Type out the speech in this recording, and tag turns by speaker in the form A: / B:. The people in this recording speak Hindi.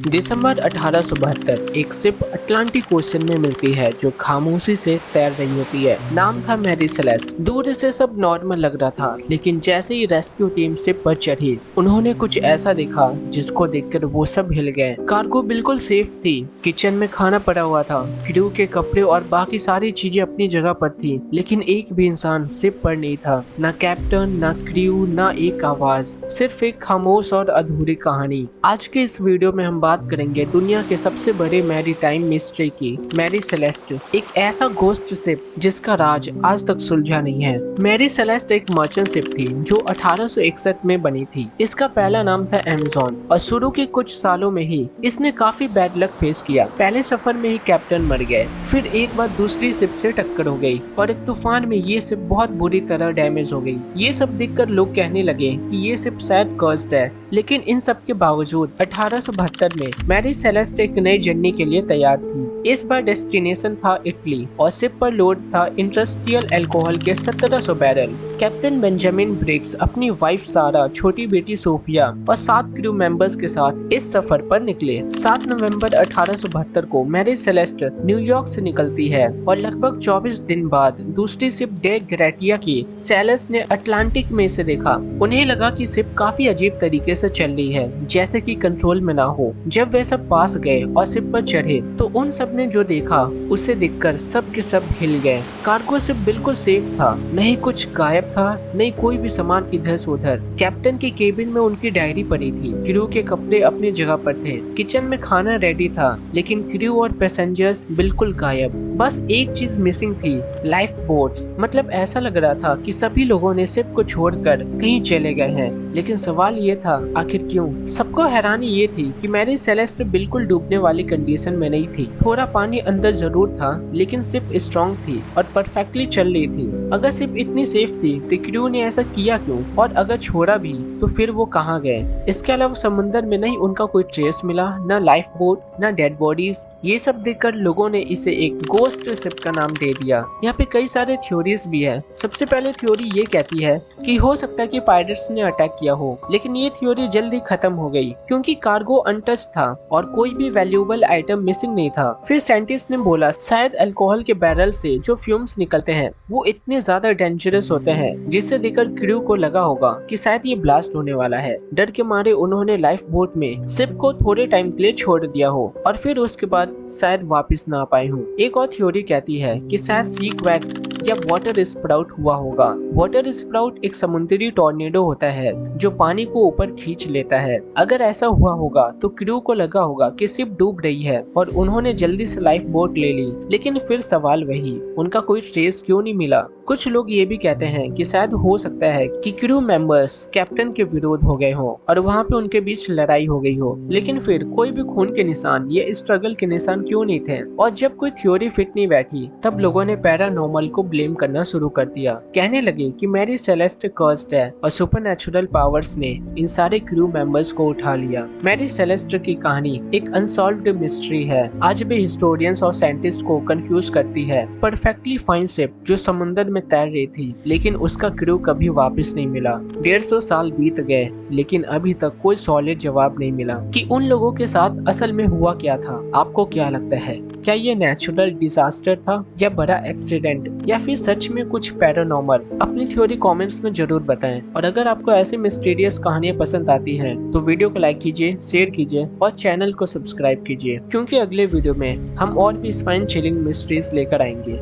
A: दिसंबर 1872 एक शिप अटलांटिक ओशन में मिलती है जो खामोशी से तैर रही होती है। नाम था मैरी सेलेस्ट। दूर से सब नॉर्मल लग रहा था, लेकिन जैसे ही रेस्क्यू टीम शिप पर चढ़ी, उन्होंने कुछ ऐसा देखा जिसको देखकर वो सब हिल गए। कार्गो बिल्कुल सेफ थी। किचन में खाना पड़ा हुआ था, क्रू के कपड़े और बाकी सारी चीजें अपनी जगह पर थी, लेकिन एक भी इंसान शिप पर नहीं था। ना कैप्टन, ना क्रू, ना एक आवाज, सिर्फ एक खामोश और अधूरी कहानी। आज के इस वीडियो में हम बात करेंगे दुनिया के सबसे बड़े मैरीटाइम मिस्ट्री की, मैरी सेलेस्ट, एक ऐसा घोस्ट शिप जिसका राज आज तक सुलझा नहीं है। मैरी सेलेस्ट एक मर्चेंट शिप थी जो 1861 में बनी थी। इसका पहला नाम था अमेज़न और शुरू के कुछ सालों में ही इसने काफी बैड लक फेस किया। पहले सफर में ही कैप्टन मर गए, फिर एक बार दूसरी शिप से टक्कर हो गई और एक तूफान में ये शिप बहुत बुरी तरह डैमेज हो गई। ये सब देखकर लोग कहने लगे कि ये शिप शायद कर्स्ड है, लेकिन इन सब के बावजूद 1872 में मैरी सेलेस्ट एक नई जर्नी के लिए तैयार थी। इस बार डेस्टिनेशन था इटली और शिप पर लोड था इंडस्ट्रियल अल्कोहल के 1700 बैरल्स। कैप्टन बेंजामिन ब्रिग्स अपनी वाइफ सारा, छोटी बेटी सोफिया और 7 क्रू मेंबर्स के साथ इस सफर पर निकले। 7 नवंबर 1872 को मैरी सेलेस्ट न्यूयॉर्क से निकलती है और लगभग 24 दिन बाद दूसरी शिप डे ग्रेटिया की सेलेस ने अटलांटिक में इसे देखा। उन्हें लगा कि शिप काफी अजीब तरीके से चल रही है, जैसे कि कंट्रोल में ना हो। जब वे सब पास गए और शिप पर चढ़े तो उन सब ने जो देखा उसे देखकर सब के सब हिल गए। कार्गो शिप बिल्कुल सेफ था, नहीं कुछ गायब था, नहीं कोई भी सामान इधर से उधर। कैप्टन की केबिन में उनकी डायरी पड़ी थी, क्रू के कपड़े अपनी जगह पर थे, किचन में खाना रेडी था, लेकिन क्रू और पैसेंजर्स बिल्कुल गायब। बस एक चीज मिसिंग थी, लाइफ बोट्स। मतलब ऐसा लग रहा था कि सभी लोगों ने शिप को छोड़कर कहीं चले गए हैं। लेकिन सवाल ये था, आखिर क्यों? सबको हैरानी ये थी कि मैरी सेलेस्ट बिल्कुल डूबने वाली कंडीशन में नहीं थी। थोड़ा पानी अंदर जरूर था, लेकिन शिप स्ट्रॉन्ग थी और परफेक्टली चल रही थी। अगर शिप इतनी सेफ थी तो क्रू ने ऐसा किया क्यों? और अगर छोड़ा भी तो फिर वो कहाँ गए? इसके अलावा समुद्र में नहीं उनका कोई ट्रेस मिला, न लाइफ बोट, न डेड बॉडीज। ये सब देखकर लोगों ने इसे एक गोस्ट शिप का नाम दे दिया। यहाँ पे कई सारे थ्योरीज भी है। सबसे पहले थ्योरी ये कहती है कि हो सकता है कि पायरेट्स ने अटैक किया हो, लेकिन ये थ्योरी जल्दी खत्म हो गई क्योंकि कार्गो अनटच्ड था और कोई भी वैल्यूएबल आइटम मिसिंग नहीं था। फिर साइंटिस्ट ने बोला शायद अल्कोहल के बैरल से जो फ्यूम्स निकलते हैं वो इतने ज्यादा डेंजरस होते हैं, जिसे देखकर क्रू को लगा होगा कि शायद ये ब्लास्ट होने वाला है। डर के मारे उन्होंने लाइफ बोट में शिप को थोड़े टाइम के लिए छोड़ दिया हो और फिर उसके बाद शायद वापस ना आ पाए हो। एक और थ्योरी कहती है कि शायद सी क्रैक या वाटर स्प्राउट हुआ होगा। वाटर स्प्राउट एक समुद्री टॉर्नेडो होता है जो पानी को ऊपर खींच लेता है। अगर ऐसा हुआ होगा तो क्रू को लगा होगा कि शिप डूब रही है और उन्होंने जल्दी से लाइफ बोट ले ली। लेकिन फिर सवाल वही, उनका कोई ट्रेस क्यों नहीं मिला? कुछ लोग ये भी कहते हैं कि शायद हो सकता है कि क्रू मेंबर्स कैप्टन के विरोध हो गए हो और वहाँ पे उनके बीच लड़ाई हो गई हो। लेकिन फिर कोई भी खून के निशान या स्ट्रगल के निशान क्यों नहीं थे? और जब कोई थ्योरी फिट नहीं बैठी तब लोगों ने पैरानॉर्मल को ब्लेम करना शुरू कर दिया। कहने लगे कि मैरी सेलेस्ट कर्स्ड है और सुपरनैचुरल पावर्स ने इन सारे क्रू मेंबर्स को उठा लिया। मैरी सेलेस्ट की कहानी एक अनसॉल्व्ड मिस्ट्री है। आज भी हिस्टोरियंस और साइंटिस्ट को कंफ्यूज करती है। परफेक्टली फाइन शिप जो समुद्र में तैर रही थी, लेकिन उसका क्रू कभी वापस नहीं मिला। 150 साल बीत गए, लेकिन अभी तक कोई सॉलिड जवाब नहीं मिला कि उन लोगों के साथ असल में हुआ क्या था। आपको क्या लगता है? क्या ये नेचुरल डिजास्टर था या बड़ा एक्सीडेंट या फिर सच में कुछ पैरानॉर्मल? अपनी थ्योरी कमेंट्स में जरूर बताएं। और अगर आपको ऐसी मिस्टीरियस कहानियां पसंद आती हैं तो वीडियो को लाइक कीजिए, शेयर कीजिए और चैनल को सब्सक्राइब कीजिए, क्योंकि अगले वीडियो में हम और भी स्पाइन चिलिंग मिस्ट्रीज लेकर आएंगे।